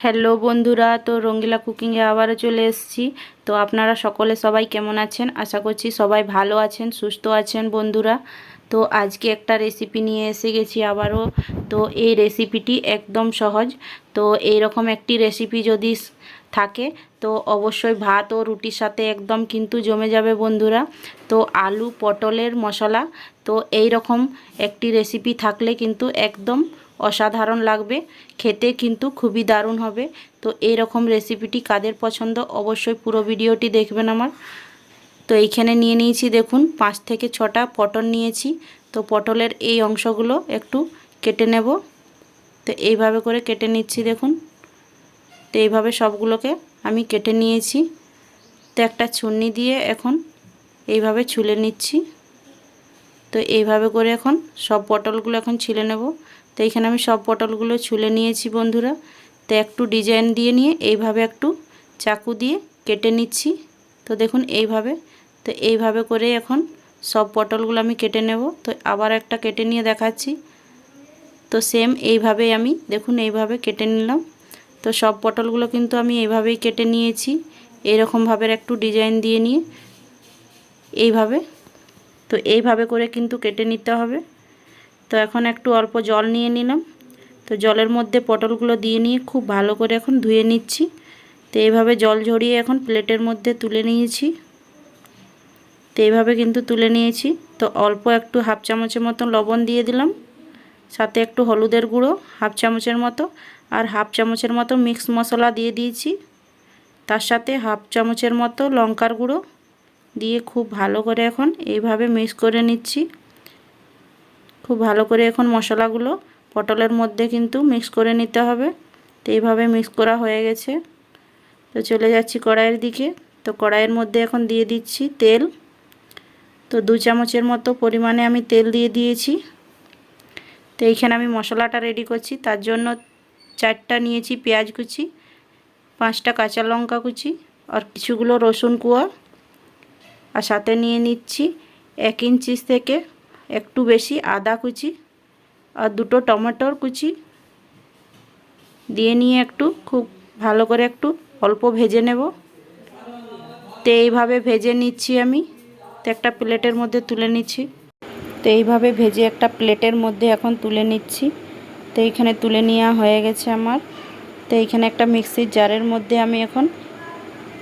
Hello বন্ধুরা, তো রঙ্গিলা কুকিংয়ে আবারও চলে এসেছি। তো আপনারা সবাই কেমন আছেন? আশা করছি সবাই ভালো আছেন, সুস্থ আছেন বন্ধুরা। তো আজকে একটা রেসিপি নিয়ে এসে গেছি আবারও। তো এই রেসিপিটি একদম সহজ। তো এই রকম একটি রেসিপি যদি থাকে তো অবশ্যই ভাত ও রুটির সাথে একদম কিন্তু জমে যাবে বন্ধুরা। তো আলু পটলের মশলা, তো এই রকম একটি রেসিপি থাকলে কিন্তু একদম অসাধারণ লাগবে, খেতে কিন্তু খুবই দারুণ হবে। তো এই রকম রেসিপিটি কাদের পছন্দ অবশ্যই পুরো ভিডিওটি দেখবেন আমার। তো এইখানে নিয়ে নিয়েছি, দেখুন 5 থেকে 6টা পটল নিয়েছি। তো পটলের এই অংশগুলো একটু কেটে নেব। তো এইভাবে করে কেটে নিচ্ছি, দেখুন। তো এইভাবে সবগুলোকে আমি কেটে নিয়েছি। তো একটা ছুরি দিয়ে এখন এইভাবে ছুলে নিচ্ছি। তো এইভাবে করে এখন সব পটলগুলো এখন ছিলে নেব। তো এইখানে আমি সব পটলগুলো ছুলে নিয়েছি বন্ধুরা। তো একটু ডিজাইন দিয়ে নিয়ে এইভাবে একটু চাকু দিয়ে কেটে নিচ্ছি। তো দেখুন এইভাবে। তো এইভাবে করে এখন সব পটলগুলো আমি কেটে নেব। তো আবার একটা কেটে নিয়ে দেখাচ্ছি। তো সেম এইভাবেই আমি দেখুন এইভাবে কেটে নিলাম। তো সব পটলগুলো কিন্তু আমি এইভাবেই কেটে নিয়েছি, এইরকমভাবে একটু ডিজাইন দিয়ে নিয়ে এইভাবে। তো এইভাবে করে কিন্তু কেটে নিতে হবে। তো এখন একটু অল্প জল নিয়ে নিলাম। তো জলের মধ্যে পটলগুলো দিয়ে নিয়ে খুব ভালো করে এখন ধুয়ে নিচ্ছি। তো এইভাবে জল ঝরিয়ে এখন প্লেটের মধ্যে তুলে নিয়েছি। তো এইভাবে কিন্তু তুলে নিয়েছি। তো অল্প একটু হাফ চামচের মতো লবণ দিয়ে দিলাম, সাথে একটু হলুদের গুঁড়ো হাফ চামচের মতো, আর হাফ চামচের মতো মিক্স মশলা দিয়ে দিয়েছি। তার সাথে হাফ চামচের মতো লঙ্কার গুঁড়ো দিয়ে খুব ভালো করে এখন এইভাবে মিক্স করে নিচ্ছি। খুব ভালো করে এখন মশলাগুলো পটলের মধ্যে কিন্তু মিক্স করে নিতে হবে। তো এইভাবে মিক্স করা হয়ে গেছে। তো চলে যাচ্ছি কড়াইয়ের দিকে। তো কড়াইয়ের মধ্যে এখন দিয়ে দিচ্ছি তেল। তো 2 চামচের মতো পরিমাণে আমি তেল দিয়ে দিয়েছি। তো এইখানে আমি মশলাটা রেডি করছি, তার জন্য 4টা নিয়েছি পেঁয়াজ কুচি, 5টা কাঁচা লঙ্কা কুচি, আর কিছুগুলো রসুন কুয়া, আর সাথে নিয়ে নিচ্ছি 1 ইঞ্চি থেকে একটু বেশি আদা কুচি, আর 2টো টমেটোর কুচি দিয়ে নিয়ে একটু খুব ভালো করে একটু অল্প ভেজে নেব। তো এইভাবে ভেজে নিচ্ছি আমি। তো একটা প্লেটের মধ্যে তুলে নিচ্ছি। তো এইভাবে ভেজে একটা প্লেটের মধ্যে এখন তুলে নিচ্ছি। তো এইখানে তুলে নেওয়া হয়ে গেছে আমার। তো এইখানে একটা মিক্সির জারের মধ্যে আমি এখন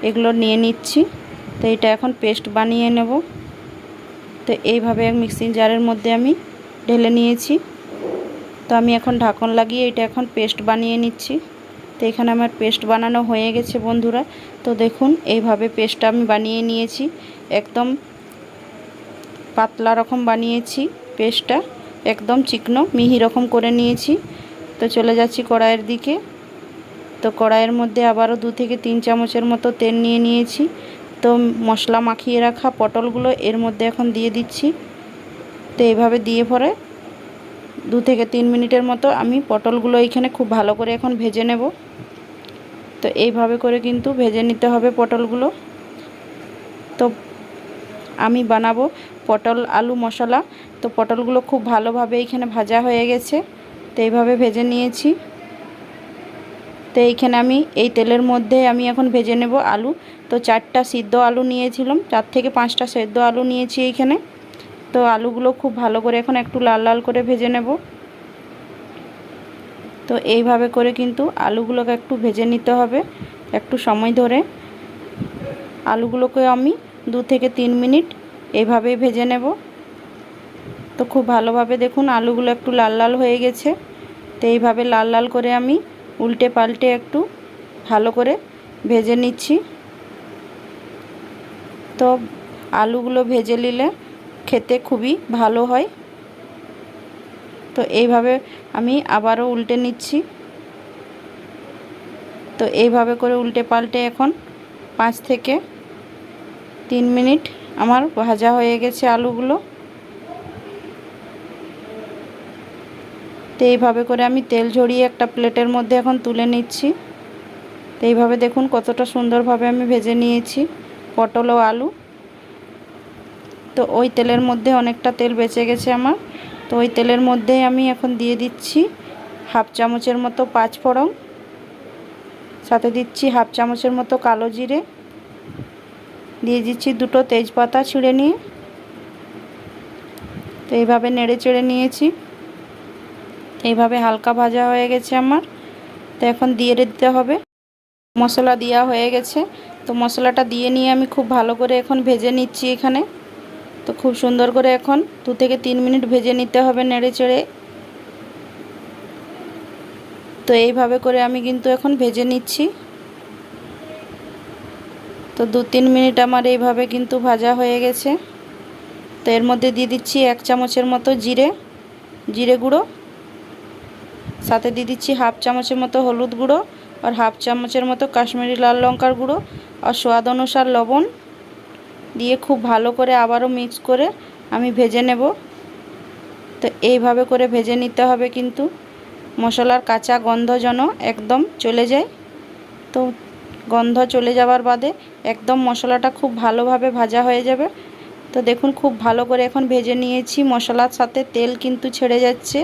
এগুলো নিয়ে নিচ্ছি। তো এটা এখন পেস্ট বানিয়ে নেব। তো এইভাবে মিক্সিং জারের মধ্যে আমি ঢেলে নিয়েছি। তো আমি এখন ঢাকন লাগিয়ে এটা এখন পেস্ট বানিয়ে নিচ্ছি। তো এখানে আমার পেস্ট বানানো হয়ে গেছে বন্ধুরা। তো দেখুন এইভাবে পেস্টটা আমি বানিয়ে নিয়েছি, একদম পাতলা রকম বানিয়েছি পেস্টটা, একদম চিকনো মিহি রকম করে নিয়েছি। তো চলে যাচ্ছি কড়াইয়ের দিকে। তো কড়াইয়ের মধ্যে আবারও 2 থেকে 3 চামচের মতো তেল নিয়ে নিয়েছি। তো মশলা মাখিয়ে রাখা পটলগুলো এর মধ্যে এখন দিয়ে দিচ্ছি। তো এইভাবে দিয়ে পরে 2 থেকে 3 মিনিটের মতো আমি পটলগুলো এইখানে খুব ভালো করে এখন ভেজে নেব। তো এইভাবে করে কিন্তু ভেজে নিতে হবে পটলগুলো। তো আমি বানাবো পটল আলু মশলা। তো পটলগুলো খুব ভালোভাবে এইখানে ভাজা হয়ে গেছে। তো এইভাবে ভেজে নিয়েছি। তো এইখানে আমি এই তেলের মধ্যে আমি এখন ভেজে নেব আলু। তো 4টা সিদ্ধ আলু নিয়েছিলাম, 4 থেকে 5টা সিদ্ধ আলু নিয়েছি এইখানে। তো আলুগুলো খুব ভালো করে এখন একটু লাল লাল করে ভেজে নেব। তো এইভাবে করে কিন্তু আলুগুলোকে একটু ভেজে নিতে হবে একটু সময় ধরে। আলুগুলোকে আমি 2 থেকে 3 মিনিট এইভাবেই ভেজে নেব। তো খুব ভালোভাবে দেখুন আলুগুলো একটু লাল লাল হয়ে গেছে। তো এইভাবে লাল লাল করে আমি উল্টে পাল্টে একটু ভালো করে ভেজে নিচ্ছি। তো আলুগুলো ভেজে নিলে খেতে খুবই ভালো হয়। তো এইভাবে আমি আবারও উল্টে নিচ্ছি। তো এইভাবে করে উল্টে পাল্টে এখন 5 থেকে 3 মিনিট আমার ভাজা হয়ে গেছে আলুগুলো। তো এইভাবে করে আমি তেল ঝরিয়ে একটা প্লেটের মধ্যে এখন তুলে নিচ্ছি। তো এইভাবে দেখুন কতটা সুন্দরভাবে আমি ভেজে নিয়েছি পটল ও আলু। তো ওই তেলের মধ্যে অনেকটা তেল বেঁচে গেছে আমার। তো ওই তেলের মধ্যেই আমি এখন দিয়ে দিচ্ছি হাফ চামচের মতো 5 ফোড়ন, সাথে দিচ্ছি হাফ চামচের মতো কালো জিরে, দিয়ে দিচ্ছি দুটো তেজপাতা ছিঁড়ে নিয়ে। তো এইভাবে নেড়ে চেড়ে নিয়েছি। এইভাবে হালকা ভাজা হয়ে গেছে আমার। তো এখন দিয়ে দিতে হবে। মশলা দেওয়া হয়ে গেছে। তো মশলাটা দিয়ে নিয়ে আমি খুব ভালো করে এখন ভেজে নিচ্ছি এখানে। তো খুব সুন্দর করে এখন 2 থেকে 3 মিনিট ভেজে নিতে হবে নেড়ে চেড়ে। তো এইভাবে করে আমি কিন্তু এখন ভেজে নিচ্ছি। তো 2-3 মিনিট আমার এইভাবে কিন্তু ভাজা হয়ে গেছে। তো এর মধ্যে দিয়ে দিচ্ছি 1 চামচের মতো জিরে গুঁড়ো, সাথে দিয়ে দিচ্ছি হাফ চামচের মতো হলুদ গুঁড়ো আর হাফ চামচের মতো কাশ্মীরি লাল লঙ্কার গুঁড়ো আর স্বাদ অনুসার লবণ দিয়ে খুব ভালো করে আবারও মিক্স করে আমি ভেজে নেব। তো এইভাবে করে ভেজে নিতে হবে কিন্তু মশলার কাঁচা গন্ধ যেন একদম চলে যায়। তো গন্ধ চলে যাওয়ার বাদে একদম মশলাটা খুব ভালোভাবে ভাজা হয়ে যাবে। তো দেখুন খুব ভালো করে এখন ভেজে নিয়েছি, মশলার সাথে তেল কিন্তু ছেড়ে যাচ্ছে।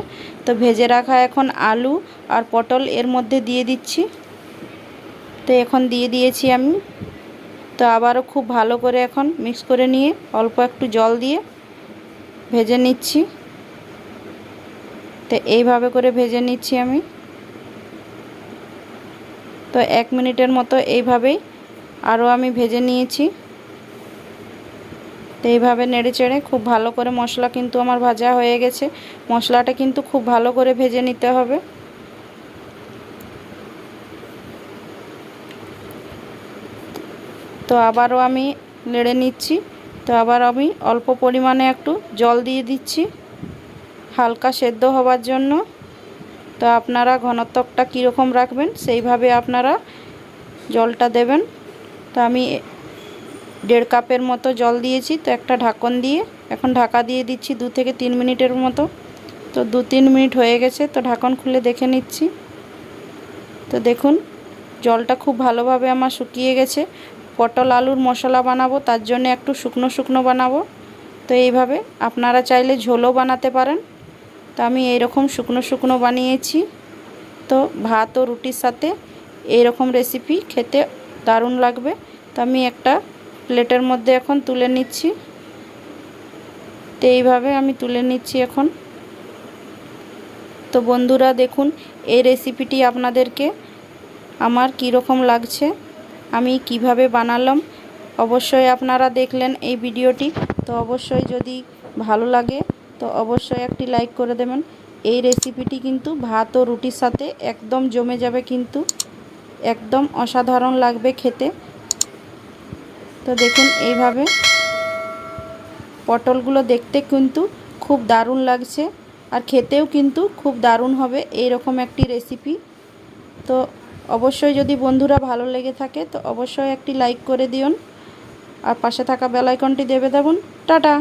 তো ভেজে রাখা এখন আলু আর পটল এর মধ্যে দিয়ে দিচ্ছি। তো এখন দিয়ে দিয়েছি আমি। তো আবারও খুব ভালো করে এখন মিক্স করে নিয়ে অল্প একটু জল দিয়ে ভেজে নিচ্ছি। তো এইভাবে করে ভেজে নিচ্ছি আমি। তো 1 মিনিটের মতো এইভাবেই আরও আমি ভেজে নিয়েছি। তো এইভাবে নেড়ে চেড়ে খুব ভালো করে মশলা কিন্তু আমার ভাজা হয়ে গেছে। মশলাটা কিন্তু খুব ভালো করে ভেজে নিতে হবে। তো আবারও আমি নেড়ে নিচ্ছি। তো আবার আমি অল্প পরিমাণে একটু জল দিয়ে দিচ্ছি হালকা সেদ্ধ হওয়ার জন্য। তো আপনারা ঘনত্বটা কীরকম রাখবেন সেইভাবে আপনারা জলটা দেবেন। তো আমি 1.5 কাপের মতো জল দিয়েছি। তো একটা ঢাকন দিয়ে এখন ঢাকা দিয়ে দিচ্ছি 2 থেকে 3 মিনিটের মতো। তো 2-3 মিনিট হয়ে গেছে। তো ঢাকন খুলে দেখে নিচ্ছি। তো দেখুন জলটা খুব ভালোভাবে আমার শুকিয়ে গেছে। পটল আলুর মশলা বানাবো, তার জন্য একটু শুকনো শুকনো বানাবো। তো এইভাবে আপনারা চাইলে ঝোলও বানাতে পারেন। তো আমি এইরকম শুকনো শুকনো বানিয়েছি। তো ভাত ও রুটির সাথে এইরকম রেসিপি খেতে দারুণ লাগবে। তো আমি একটা প্লেটের মধ্যে এখন তুলে নিচ্ছি। তো এইভাবে আমি তুলে নিচ্ছি এখন। তো বন্ধুরা দেখুন এই রেসিপিটি আপনাদেরকে আমার কীরকম লাগছে, আমি কিভাবে বানালাম, অবশ্যই আপনারা দেখলেন এই ভিডিওটি। তো অবশ্যই যদি ভালো লাগে তো অবশ্যই একটি লাইক করে দেবেন। এই রেসিপিটি কিন্তু ভাত ও রুটির সাথে একদম জমে যাবে, কিন্তু একদম অসাধারণ লাগবে খেতে। তো দেখুন এইভাবে পটলগুলো দেখতে কিন্তু খুব দারুণ লাগছে আর খেতেও কিন্তু খুব দারুণ হবে এই রকম একটি রেসিপি। তো অবশ্যই যদি বন্ধুরা ভালো লেগে থাকে তো অবশ্যই একটি লাইক করে দিন আর পাশে থাকা বেল আইকনটি দেবে দেবেন। টাটা।